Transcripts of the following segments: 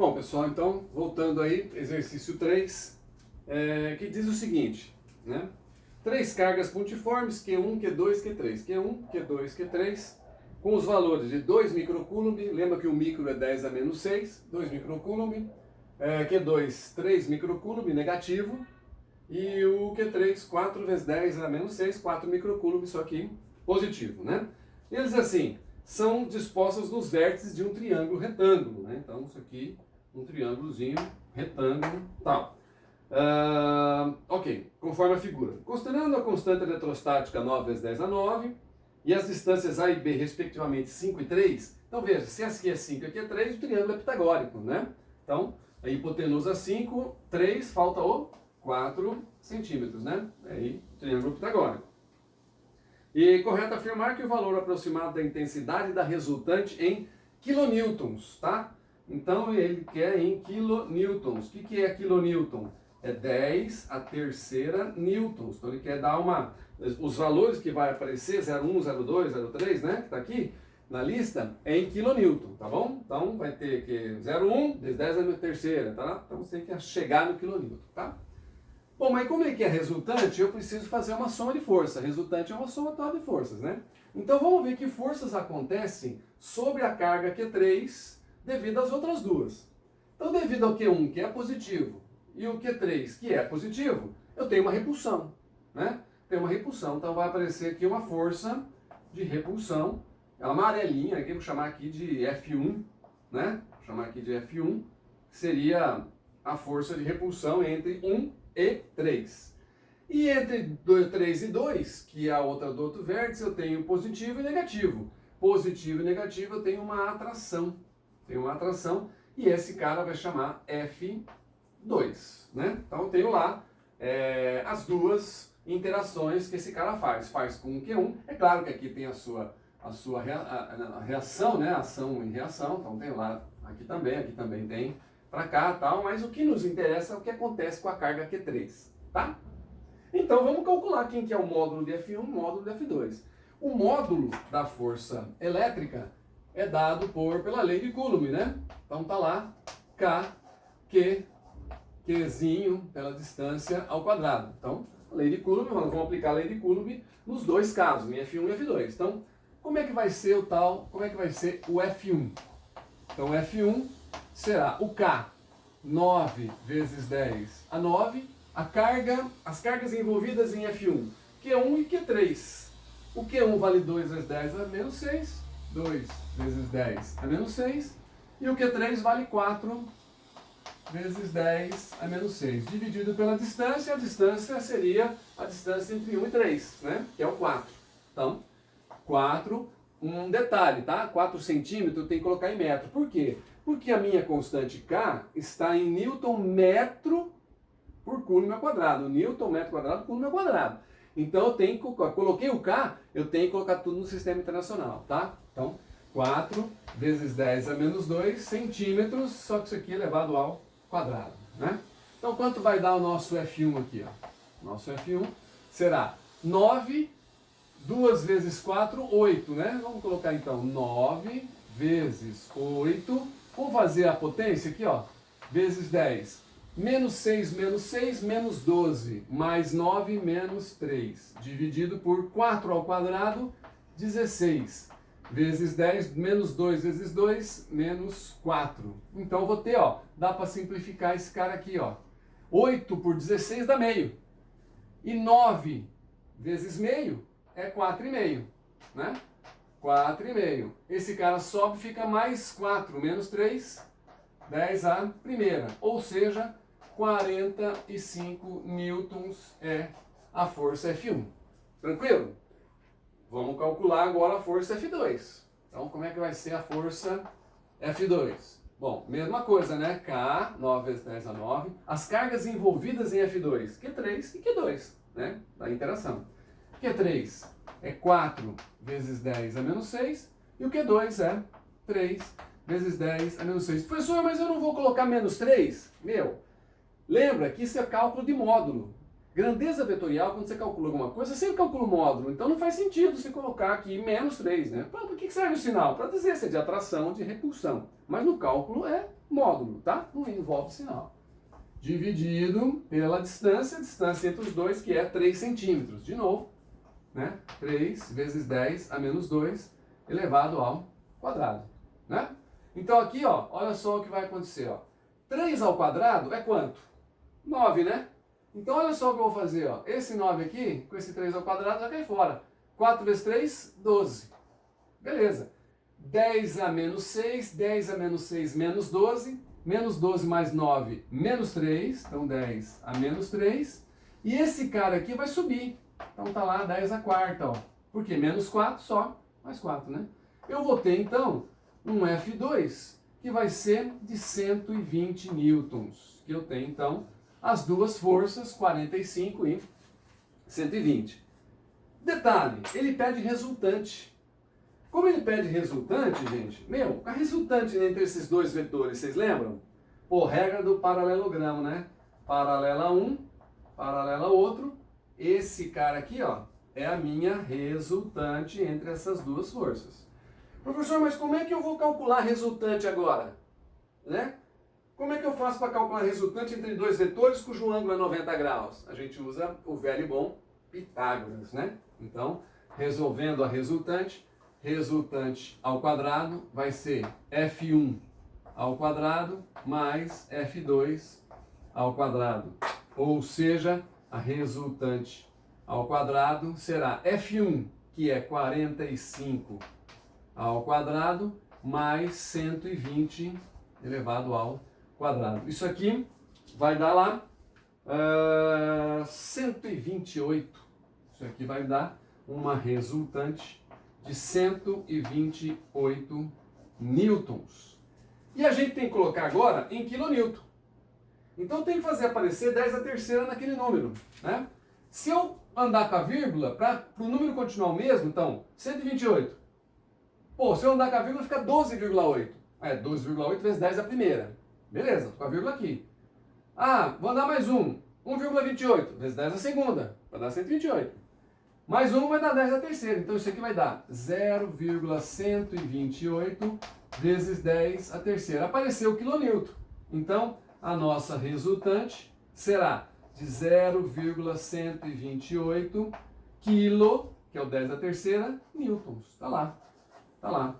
Bom, pessoal, então, voltando aí, exercício 3, que diz o seguinte, né? Três cargas pontiformes, Q1, Q2, Q3. Q1, Q2, Q3, com os valores de 2 microcoulomb, lembra que o micro é 10 a menos 6, 2 microcoulomb, Q2, 3 microcoulomb, negativo, e o Q3, 4 vezes 10 a menos 6, 4 microcoulomb, só que positivo, né? Eles, assim, são dispostos nos vértices de um triângulo retângulo, né? Então, isso aqui, um triângulozinho, retângulo, tal. Ok, conforme a figura. Considerando a constante eletrostática 9 vezes 10 a 9 e as distâncias A e B, respectivamente, 5 e 3, então veja, se aqui é 5 e aqui é 3, o triângulo é pitagórico, né? Então, a hipotenusa 5, 3, falta o 4 centímetros, né? Aí, triângulo pitagórico. E é correto afirmar que o valor aproximado da intensidade da resultante em kilonewtons, tá? Então, ele quer em kilonewtons. O que é kilonewton? É 10 a terceira newtons. Então ele quer dar os valores que vai aparecer, 0,1, 0,2, 0,3, né? Que está aqui na lista, é em kilonewton, tá bom? Então vai ter que 0,1 vezes 10 a terceira, tá? Então você tem que chegar no kilonewton, tá? Bom, mas como ele quer resultante, eu preciso fazer uma soma de força. Resultante é uma somatória de forças, né? Então vamos ver que forças acontecem sobre a carga Q3 devido às outras duas. Então devido ao Q1, que é positivo, e o Q3, que é positivo, eu tenho uma repulsão, né? Tem uma repulsão, então vai aparecer aqui uma força de repulsão, amarelinha, aqui vou chamar aqui de F1, né? Vou chamar aqui de F1, que seria a força de repulsão entre 1 e 3. E entre 3 e 2, que é a outra do outro vértice, eu tenho positivo e negativo. Positivo e negativo eu tenho uma atração. E esse cara vai chamar F2, né? Então eu tenho lá as duas interações que esse cara faz. Faz com o Q1, é claro que aqui tem a sua reação, né? Ação e reação, então tem lá, aqui também tem para cá tal, mas o que nos interessa é o que acontece com a carga Q3, tá? Então vamos calcular quem que é o módulo de F1 e o módulo de F2. O módulo da força elétrica é dado pela lei de Coulomb, né? Então tá lá, K, Q, Qzinho pela distância ao quadrado. Então, a lei de Coulomb, nós vamos aplicar a lei de Coulomb nos dois casos, em F1 e F2. Então, como é que vai ser o F1? Então, o F1 será o K, 9 vezes 10 a 9, as cargas envolvidas em F1, Q1 e Q3. O Q1 vale 2 vezes 10 a menos 6, 2 vezes 10 a menos 6, e o Q3 vale 4 vezes 10 a menos 6, dividido pela distância, a distância seria a distância entre 1 e 3, né? Que é o 4. Então, 4, um detalhe, tá? 4 centímetros tem que colocar em metro. Por quê? Porque a minha constante K está em Newton metro por Coulomb ao quadrado. Newton metro quadrado por Coulomb ao quadrado. Então eu tenho que, coloquei o K, eu tenho que colocar tudo no sistema internacional, tá? Então, 4 vezes 10 a menos 2 centímetros, só que isso aqui é elevado ao quadrado, né? Então, quanto vai dar o nosso F1 aqui, ó? Nosso F1 será 9, 2 vezes 4, 8, né? Vamos colocar então 9 vezes 8, vamos fazer a potência aqui, ó, vezes 10. Menos 6, menos 12, mais 9, menos 3, dividido por 4 ao quadrado, 16. Vezes 10, menos 2 vezes 2, menos 4. Então eu vou ter, ó, dá para simplificar esse cara aqui, ó. 8 por 16 dá meio. E 9 vezes meio é 4,5, né? 4,5. Esse cara sobe, fica mais 4, menos 3, 10 a primeira. Ou seja, 45 newtons é a força F1. Tranquilo? Vamos calcular agora a força F2. Então, como é que vai ser a força F2? Bom, mesma coisa, né? K, 9 vezes 10 a 9. As cargas envolvidas em F2, Q3 e Q2, né? Da interação. Q3 é 4 vezes 10 a menos 6. E o Q2 é 3 vezes 10 a menos 6. Professor, mas eu não vou colocar menos 3? Lembra que isso é cálculo de módulo. Grandeza vetorial, quando você calcula alguma coisa, você sempre calcula o módulo. Então não faz sentido você colocar aqui menos 3, né? Para que serve o sinal? Para dizer se é de atração ou de repulsão. Mas no cálculo é módulo, tá? Não envolve sinal. Dividido pela distância, a distância entre os dois, que é 3 centímetros. De novo, né? 3 vezes 10 a menos 2 elevado ao quadrado, né? Então aqui, ó, olha só o que vai acontecer, ó. 3 ao quadrado é quanto? 9, né? Então olha só o que eu vou fazer, ó. Esse 9 aqui, com esse 3 ao quadrado, já cai fora. 4 vezes 3, 12. Beleza. 10 a menos 6, 10 a menos 6, menos 12. Menos 12 mais 9, menos 3. Então 10 a menos 3. E esse cara aqui vai subir. Então tá lá 10 a quarta, ó. Por quê? Menos 4 só, mais 4, né? Eu vou ter então um F2 que vai ser de 120 newtons. Que eu tenho então as duas forças, 45 e 120. Detalhe, ele pede resultante. Como ele pede resultante, gente, a resultante entre esses dois vetores, vocês lembram? Pô, regra do paralelogramo, né? Paralela um, paralela outro. Esse cara aqui, ó, é a minha resultante entre essas duas forças. Professor, mas como é que eu vou calcular a resultante agora? Né? Como é que eu faço para calcular a resultante entre dois vetores cujo ângulo é 90 graus? A gente usa o velho e bom Pitágoras, né? Então, resolvendo a resultante ao quadrado vai ser F1 ao quadrado mais F2 ao quadrado. Ou seja, a resultante ao quadrado será F1, que é 45 ao quadrado, mais 120 elevado ao quadrado. Isso aqui vai dar lá 128. Isso aqui vai dar uma resultante de 128 newtons. E a gente tem que colocar agora em quilonewton. Então tem que fazer aparecer 10 a terceira naquele número, né? Se eu andar com a vírgula, para o número continuar o mesmo, então, 128. Pô, se eu andar com a vírgula, fica 12,8. 12,8 vezes 10 a primeira. Beleza, tô com a vírgula aqui. Ah, vou andar mais um. 1,28 vezes 10 a segunda, vai dar 128. Mais um vai dar 10 a terceira, então isso aqui vai dar 0,128 vezes 10 a terceira. Apareceu o quilonewton. Então, a nossa resultante será de 0,128 quilo, que é o 10 a terceira, newtons. Tá lá. Tá lá.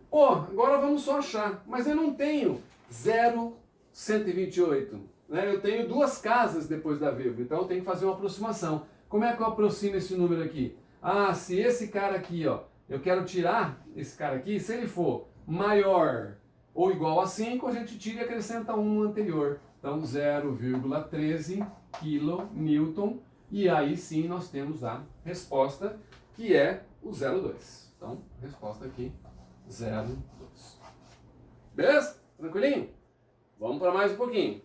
Pô, agora vamos só achar. Mas eu não tenho 0,128. Né? Eu tenho duas casas depois da vírgula. Então eu tenho que fazer uma aproximação. Como é que eu aproximo esse número aqui? Ah, se esse cara aqui, ó, eu quero tirar esse cara aqui, se ele for maior ou igual a 5, a gente tira e acrescenta 1 no anterior. Então 0,13 kN. E aí sim nós temos a resposta, que é o 0,2. Então, resposta aqui, 0,2. Beleza? Tranquilinho? Vamos para mais um pouquinho.